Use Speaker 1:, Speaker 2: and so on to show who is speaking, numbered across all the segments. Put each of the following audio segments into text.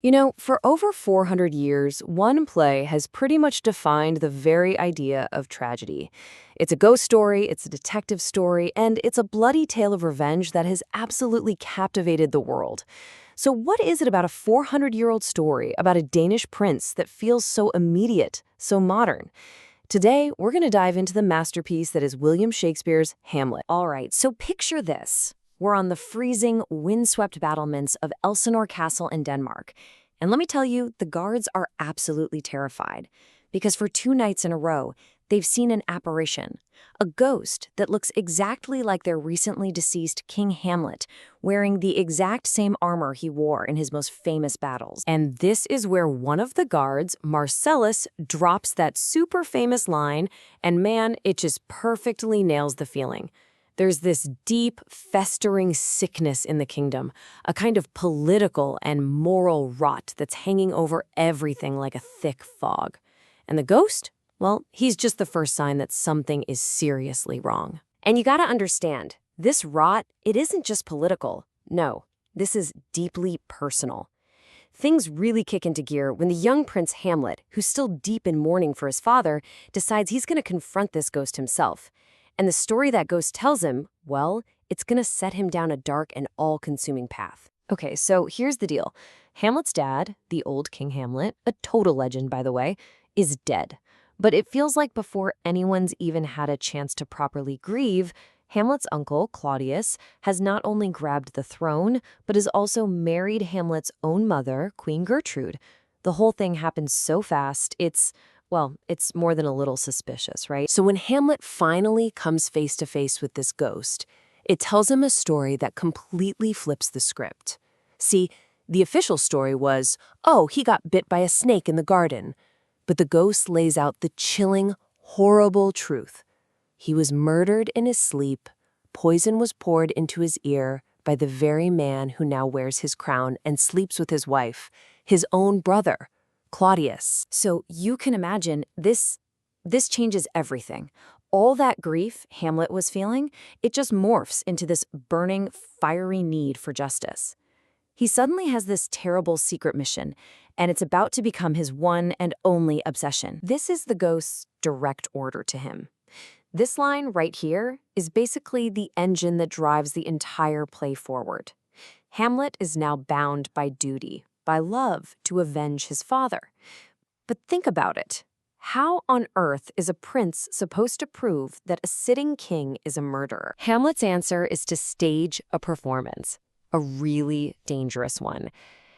Speaker 1: You know, for over 400 years, one play has pretty much defined the very idea of tragedy. It's a ghost story, it's a detective story, and it's a bloody tale of revenge that has absolutely captivated the world. So what is it about a 400-year-old story about a Danish prince that feels so immediate, so modern? Today, we're going to dive into the masterpiece that is William Shakespeare's Hamlet. All right, so picture this. We're on the freezing, windswept battlements of Elsinore Castle in Denmark. And let me tell you, the guards are absolutely terrified. Because for 2 nights in a row, they've seen an apparition. A ghost that looks exactly like their recently deceased King Hamlet, wearing the exact same armor he wore in his most famous battles. And this is where one of the guards, Marcellus, drops that super famous line, and man, it just perfectly nails the feeling. There's this deep, festering sickness in the kingdom, a kind of political and moral rot that's hanging over everything like a thick fog. And the ghost? Well, he's just the first sign that something is seriously wrong. And you gotta understand, this rot, it isn't just political. No, this is deeply personal. Things really kick into gear when the young Prince Hamlet, who's still deep in mourning for his father, decides he's gonna confront this ghost himself. And the story that ghost tells him, well, it's gonna set him down a dark and all-consuming path. Okay, so here's the deal. Hamlet's dad, the old King Hamlet, a total legend, by the way, is dead. But it feels like before anyone's even had a chance to properly grieve, Hamlet's uncle, Claudius, has not only grabbed the throne, but has also married Hamlet's own mother, Queen Gertrude. The whole thing happened so fast, it's more than a little suspicious, right? So when Hamlet finally comes face to face with this ghost, it tells him a story that completely flips the script. See, the official story was, oh, he got bit by a snake in the garden. But the ghost lays out the chilling, horrible truth. He was murdered in his sleep. Poison was poured into his ear by the very man who now wears his crown and sleeps with his wife, his own brother, Claudius. So you can imagine this changes everything. All that grief Hamlet was feeling, it just morphs into this burning, fiery need for justice. He suddenly has this terrible secret mission, and it's about to become his one and only obsession. This is the ghost's direct order to him. This line right here is basically the engine that drives the entire play forward. Hamlet is now bound by duty, by love, to avenge his father. But think about it. How on earth is a prince supposed to prove that a sitting king is a murderer? Hamlet's answer is to stage a performance, a really dangerous one.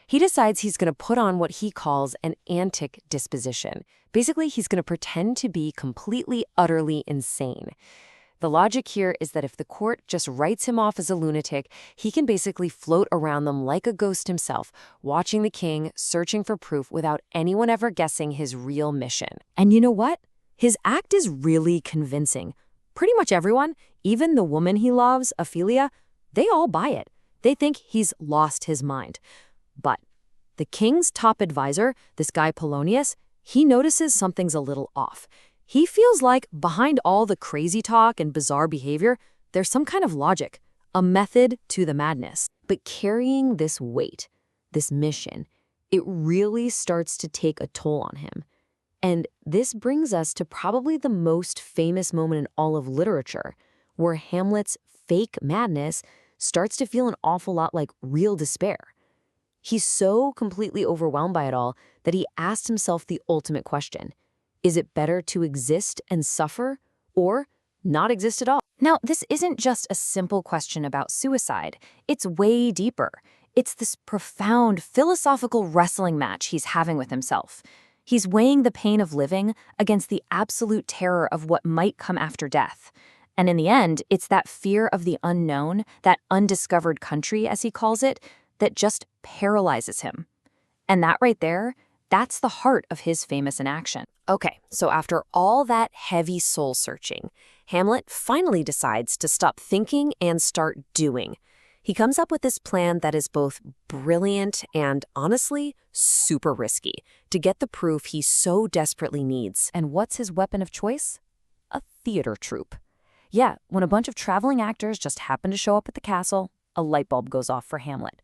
Speaker 1: He decides he's going to put on what he calls an antic disposition. Basically, he's going to pretend to be completely, utterly insane. The logic here is that if the court just writes him off as a lunatic, he can basically float around them like a ghost himself, watching the king, searching for proof without anyone ever guessing his real mission. And you know what? His act is really convincing. Pretty much everyone, even the woman he loves, Ophelia, they all buy it. They think he's lost his mind. But the king's top advisor, this guy Polonius, he notices something's a little off. He feels like behind all the crazy talk and bizarre behavior, there's some kind of logic, a method to the madness. But carrying this weight, this mission, it really starts to take a toll on him. And this brings us to probably the most famous moment in all of literature, where Hamlet's fake madness starts to feel an awful lot like real despair. He's so completely overwhelmed by it all that he asks himself the ultimate question. Is it better to exist and suffer, or not exist at all? Now, this isn't just a simple question about suicide. It's way deeper. It's this profound philosophical wrestling match he's having with himself. He's weighing the pain of living against the absolute terror of what might come after death. And in the end, it's that fear of the unknown, that undiscovered country, as he calls it, that just paralyzes him. And that right there, that's the heart of his famous inaction. Okay, so after all that heavy soul-searching, Hamlet finally decides to stop thinking and start doing. He comes up with this plan that is both brilliant and, honestly, super risky to get the proof he so desperately needs. And what's his weapon of choice? A theater troupe. Yeah, when a bunch of traveling actors just happen to show up at the castle, a light bulb goes off for Hamlet.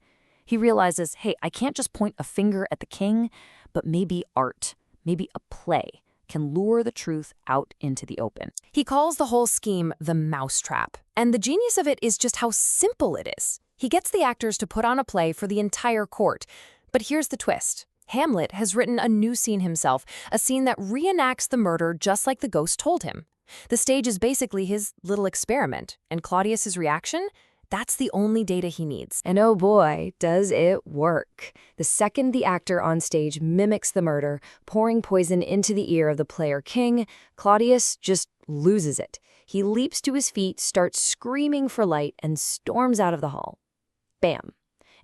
Speaker 2: He realizes, hey, I can't just point a finger at the king, but maybe art, maybe a play can lure the truth out into the open.
Speaker 1: He calls the whole scheme the mousetrap, and the genius of it is just how simple it is. He gets the actors to put on a play for the entire court. But here's the twist. Hamlet has written a new scene himself, a scene that reenacts the murder just like the ghost told him. The stage is basically his little experiment, and Claudius's reaction? That's the only data he needs. And oh boy, does it work. The second the actor on stage mimics the murder, pouring poison into the ear of the player king, Claudius just loses it. He leaps to his feet, starts screaming for light, and storms out of the hall. Bam.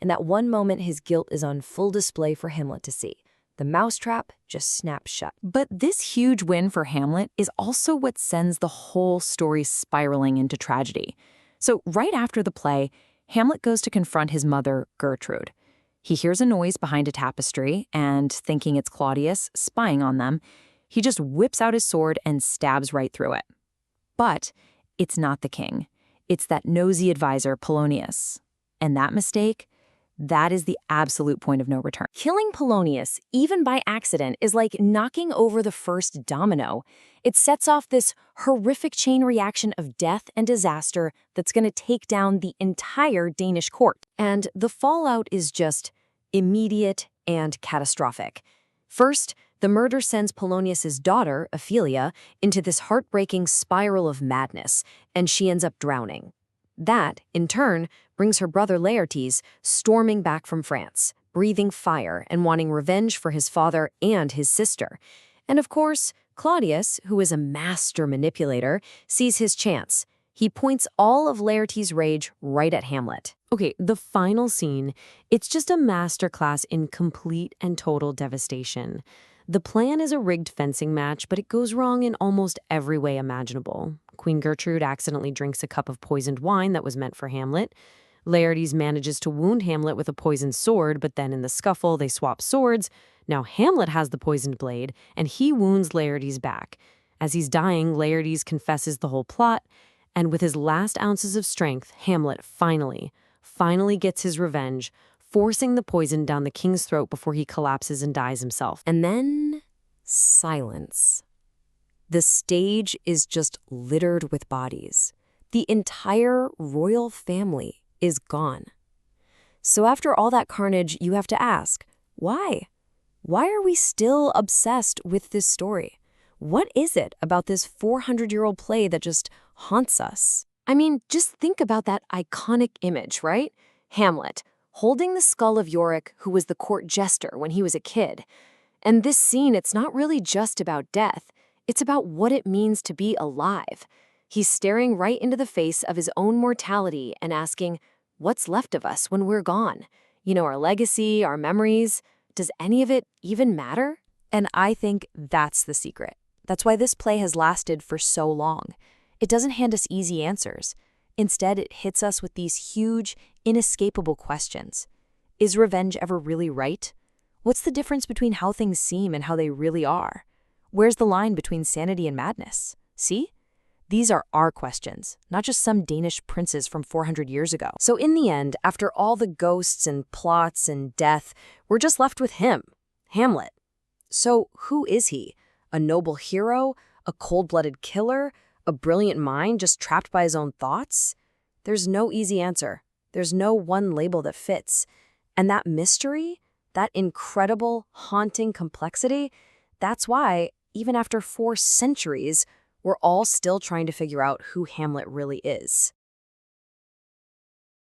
Speaker 1: In that one moment, his guilt is on full display for Hamlet to see. The mousetrap just snaps shut.
Speaker 2: But this huge win for Hamlet is also what sends the whole story spiraling into tragedy. So right after the play, Hamlet goes to confront his mother, Gertrude. He hears a noise behind a tapestry, and thinking it's Claudius spying on them, he just whips out his sword and stabs right through it. But it's not the king. It's that nosy advisor, Polonius. And that mistake, that is the absolute point of no return.
Speaker 1: Killing Polonius, even by accident, is like knocking over the first domino. It sets off this horrific chain reaction of death and disaster that's going to take down the entire Danish court. And the fallout is just immediate and catastrophic. First, the murder sends Polonius's daughter, Ophelia, into this heartbreaking spiral of madness, and she ends up drowning. That, in turn, brings her brother Laertes storming back from France, breathing fire and wanting revenge for his father and his sister. And of course, Claudius, who is a master manipulator, sees his chance. He points all of Laertes' rage right at Hamlet. Okay, the final scene, it's just a masterclass in complete and total devastation. The plan is a rigged fencing match, but it goes wrong in almost every way imaginable. Queen Gertrude accidentally drinks a cup of poisoned wine that was meant for Hamlet. Laertes manages to wound Hamlet with a poisoned sword, but then in the scuffle, they swap swords. Now Hamlet has the poisoned blade, and he wounds Laertes back. As he's dying, Laertes confesses the whole plot, and with his last ounces of strength, Hamlet finally gets his revenge, forcing the poison down the king's throat before he collapses and dies himself. And then, silence. The stage is just littered with bodies. The entire royal family is gone. So after all that carnage, you have to ask, why? Why are we still obsessed with this story? What is it about this 400-year-old play that just haunts us? I mean, just think about that iconic image, right? Hamlet, holding the skull of Yorick, who was the court jester when he was a kid. And this scene, it's not really just about death. It's about what it means to be alive. He's staring right into the face of his own mortality and asking, what's left of us when we're gone? You know, our legacy, our memories. Does any of it even matter? And I think that's the secret. That's why this play has lasted for so long. It doesn't hand us easy answers. Instead, it hits us with these huge, inescapable questions. Is revenge ever really right? What's the difference between how things seem and how they really are? Where's the line between sanity and madness? See? These are our questions, not just some Danish princes from 400 years ago. So in the end, after all the ghosts and plots and death, we're just left with him, Hamlet. So who is he? A noble hero? A cold-blooded killer? A brilliant mind just trapped by his own thoughts? There's no easy answer. There's no one label that fits. And that mystery, that incredible, haunting complexity, that's why, even after 4 centuries, we're all still trying to figure out who Hamlet really is.